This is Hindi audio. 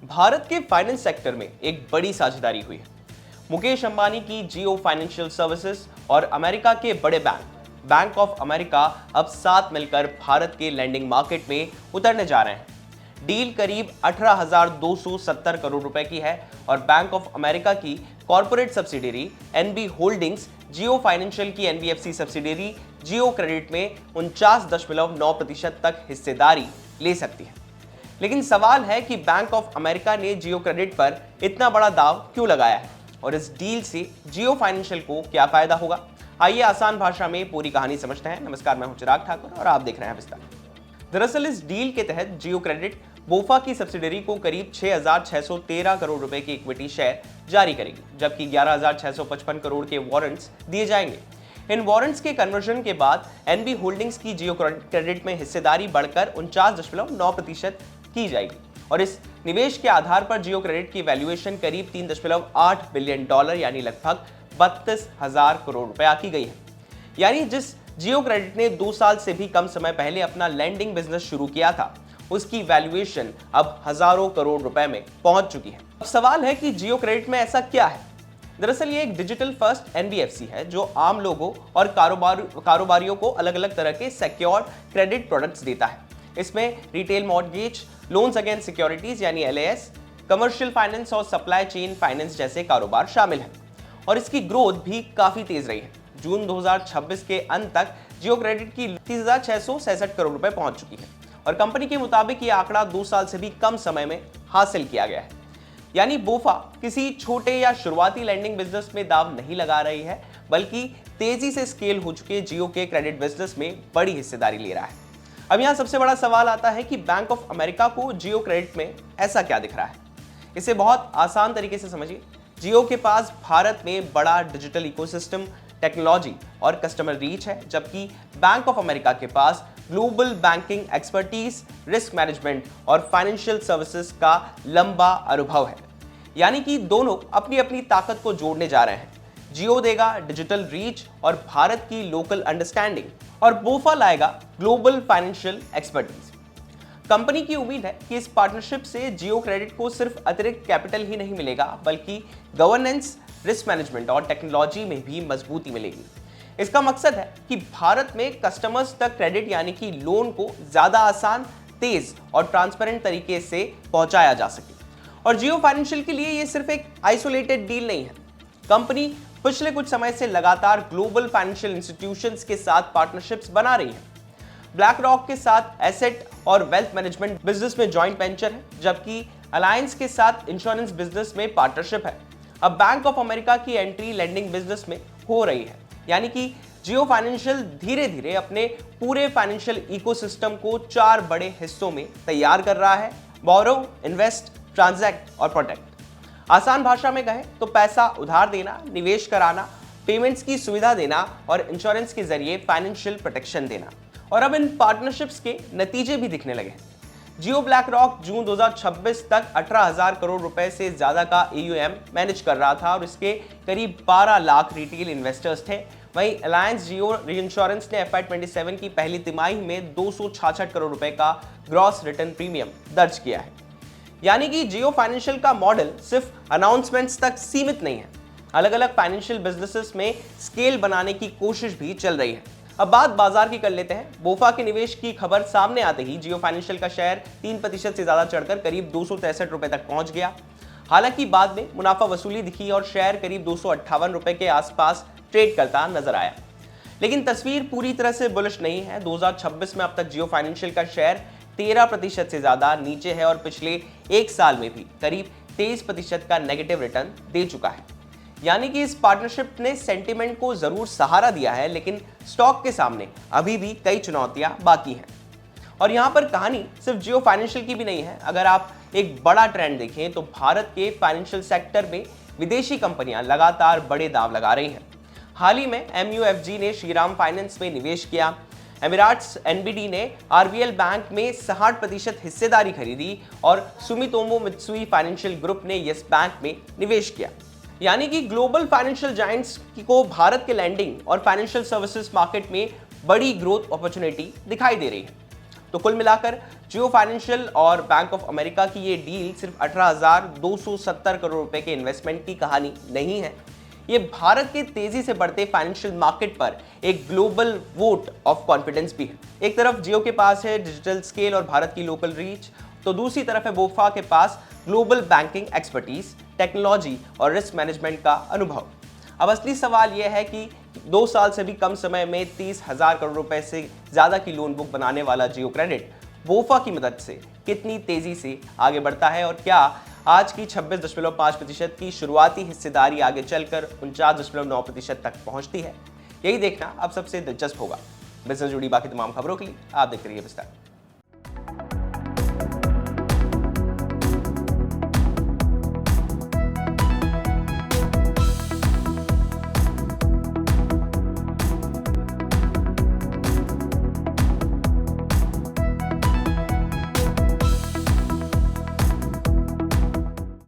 भारत के फाइनेंस सेक्टर में एक बड़ी साझेदारी हुई है। मुकेश अंबानी की जियो फाइनेंशियल सर्विसेज और अमेरिका के बड़े बैंक ऑफ अमेरिका अब साथ मिलकर भारत के लैंडिंग मार्केट में उतरने जा रहे हैं। डील करीब 18,270 करोड़ रुपए की है और बैंक ऑफ अमेरिका की कॉर्पोरेट सब्सिडियरी एनबी होल्डिंग्स जियो फाइनेंशियल की एनबीएफसी सब्सिडियरी जियो क्रेडिट में 49.9% तक हिस्सेदारी ले सकती है। लेकिन सवाल है कि बैंक ऑफ अमेरिका ने जियो क्रेडिट पर इतना बड़ा दाव क्यों लगाया है और इस डील से जियो फाइनेंशियल को क्या फायदा होगा। आइए आसान भाषा में पूरी कहानी समझते हैं। नमस्कार, मैं हूं चिराग ठाकुर और आप देख रहे हैं विस्तार। दरअसल इस डील के तहत जियो क्रेडिट बोफा की सब्सिडरी को करीब 6,613 करोड़ रुपए की इक्विटी शेयर जारी करेगी, जबकि 11,655 करोड़ के वारंट्स दिए जाएंगे। इन वारंट्स के कन्वर्जन के बाद एनबी होल्डिंग्स की जियो क्रेडिट में हिस्सेदारी बढ़कर 49.9% की जाएगी और इस निवेश के आधार पर जियो क्रेडिट की वैल्यूएशन करीब $3.8 बिलियन यानी लगभग 32,000 करोड़ रुपया की गई है। यानी जिस जियो क्रेडिट ने 2 साल से भी कम समय पहले अपना लैंडिंग बिजनेस शुरू किया था, उसकी वैल्यूएशन अब हजारों करोड़ रुपए में पहुंच चुकी है। अब सवाल है कि जियो क्रेडिट में ऐसा क्या है। दरअसल ये एक डिजिटल फर्स्ट एनबीएफसी है जो आम लोगों और कारोबारियों को अलग अलग तरह के सिक्योर्ड क्रेडिट प्रोडक्ट्स देता है। इसमें retail mortgage, loans against securities यानी एलएएस, कमर्शियल फाइनेंस और सप्लाई चेन फाइनेंस जैसे कारोबार शामिल हैं और इसकी ग्रोथ भी काफी तेज रही है। जून 2026 के अंत तक जियो क्रेडिट की 30,666 करोड़ रुपए पहुंच चुकी है और कंपनी के मुताबिक ये आंकड़ा 2 साल से भी कम समय में हासिल किया गया है। यानी बोफा किसी छोटे या शुरुआती लैंडिंग बिजनेस में दाव नहीं लगा रही है, बल्कि तेजी से स्केल हो चुके जियो के क्रेडिट बिजनेस में बड़ी हिस्सेदारी ले रहा है। अब यहाँ सबसे बड़ा सवाल आता है कि बैंक ऑफ अमेरिका को जियो क्रेडिट में ऐसा क्या दिख रहा है। इसे बहुत आसान तरीके से समझिए। जियो के पास भारत में बड़ा डिजिटल इकोसिस्टम, टेक्नोलॉजी और कस्टमर रीच है, जबकि बैंक ऑफ अमेरिका के पास global banking expertise, risk management और फाइनेंशियल सर्विसेज का लंबा अनुभव है। यानी कि दोनों अपनी अपनी ताकत को जोड़ने जा रहे हैं। जियो देगा डिजिटल रीच और भारत की लोकल अंडरस्टैंडिंग और बोफा लाएगा ग्लोबल फाइनेंशियल एक्सपर्टीज। कंपनी की उम्मीद है कि इस पार्टनरशिप से जियो क्रेडिट को सिर्फ अतिरिक्त कैपिटल ही नहीं मिलेगा, बल्कि गवर्नेंस, रिस्क मैनेजमेंट और टेक्नोलॉजी में भी मजबूती मिलेगी। इसका मकसद है कि भारत में कस्टमर्स तक क्रेडिट यानी कि लोन को ज्यादा आसान, तेज और ट्रांसपेरेंट तरीके से पहुंचाया जा सके। और जियो फाइनेंशियल के लिए ये सिर्फ एक आइसोलेटेड डील नहीं है। कंपनी पिछले कुछ समय से लगातार ग्लोबल फाइनेंशियल इंस्टीट्यूशंस के साथ पार्टनरशिप्स बना रही है। ब्लैक रॉक के साथ एसेट और वेल्थ मैनेजमेंट बिजनेस में जॉइंट वेंचर है, जबकि अलायंस के साथ इंश्योरेंस बिजनेस में पार्टनरशिप है। अब बैंक ऑफ अमेरिका की एंट्री लैंडिंग बिजनेस में हो रही है। यानी कि जियो फाइनेंशियल धीरे धीरे अपने पूरे फाइनेंशियल इकोसिस्टम को 4 बड़े हिस्सों में तैयार कर रहा है: बोरो, इन्वेस्ट, ट्रांजैक्ट और प्रोटेक्ट। आसान भाषा में कहें तो पैसा उधार देना, निवेश कराना, पेमेंट्स की सुविधा देना और इंश्योरेंस के जरिए फाइनेंशियल प्रोटेक्शन देना। और अब इन पार्टनरशिप्स के नतीजे भी दिखने लगे हैं। जियो ब्लैक रॉक जून 2026 तक 18,000 करोड़ रुपए से ज्यादा का AUM मैनेज कर रहा था और इसके करीब 12 लाख रिटेल इन्वेस्टर्स थे। वहीं अलायंस जियो रीइंश्योरेंस ने FY27 की पहली तिमाही में 266 करोड़ रुपए का ग्रॉस रिटर्न प्रीमियम दर्ज किया है। यानी कि जियो फाइनेंशियल का मॉडल सिर्फ अनाउंसमेंट्स तक सीमित नहीं है, अलग अलग फाइनेंशियल बिजनेसेस में स्केल बनाने की कोशिश भी चल रही है। अब बात बाजार की कर लेते हैं। बोफा के निवेश की खबर सामने आते ही जियो फाइनेंशियल का शेयर 3% से ज्यादा चढ़कर करीब 263 रुपए तक पहुंच गया। हालांकि बाद में मुनाफा वसूली दिखी और शेयर करीब 258 रुपए के आसपास ट्रेड करता नजर आया। लेकिन तस्वीर पूरी तरह से बुलिश नहीं है। 2026 में अब तक जियो फाइनेंशियल का शेयर 13% से ज्यादा नीचे है और पिछले 1 साल में भी करीब 23% का नेगेटिव रिटर्न दे चुका है। यानी कि इस पार्टनरशिप ने सेंटिमेंट को जरूर सहारा दिया है, लेकिन स्टॉक के सामने अभी भी कई चुनौतियां बाकी हैं। और यहां पर कहानी सिर्फ जियो फाइनेंशियल की भी नहीं है। अगर आप एक बड़ा ट्रेंड देखें तो भारत के फाइनेंशियल सेक्टर में विदेशी कंपनियां लगातार बड़े दांव लगा रही हैं। हाल ही में MUFG ने श्रीराम फाइनेंस में निवेश किया। एमिराट्स NBD ने RBL बैंक में 60% हिस्सेदारी खरीदी और सुमितोमो मित्सुई फाइनेंशियल ग्रुप ने येस बैंक में निवेश किया। यानी कि ग्लोबल फाइनेंशियल जायंट्स को भारत के लैंडिंग और फाइनेंशियल सर्विसेज मार्केट में बड़ी ग्रोथ अपॉर्चुनिटी दिखाई दे रही है। तो कुल मिलाकर जियो फाइनेंशियल और बैंक ऑफ अमेरिका की ये डील सिर्फ 18,270 करोड़ रुपए के इन्वेस्टमेंट की कहानी नहीं है। ये भारत के तेजी से बढ़ते फाइनेंशियल मार्केट पर एक ग्लोबल वोट ऑफ कॉन्फिडेंस भी है। एक तरफ जियो के पास है डिजिटल स्केल और भारत की लोकल रीच, तो दूसरी तरफ है वोफा के पास ग्लोबल बैंकिंग एक्सपर्टीज, टेक्नोलॉजी और रिस्क मैनेजमेंट का अनुभव। अब असली सवाल यह है कि 2 साल से भी कम समय में 30,000 करोड़ रुपए से ज्यादा की लोन बुक बनाने वाला जियो क्रेडिट वोफा की मदद से कितनी तेजी से आगे बढ़ता है, और क्या आज की 26.5% की शुरुआती हिस्सेदारी आगे चलकर 49.9% तक पहुंचती है। यही देखना अब सबसे दिलचस्प होगा। बिजनेस जुड़ी बाकी तमाम खबरों के लिए आप देखते रहिए विस्तार।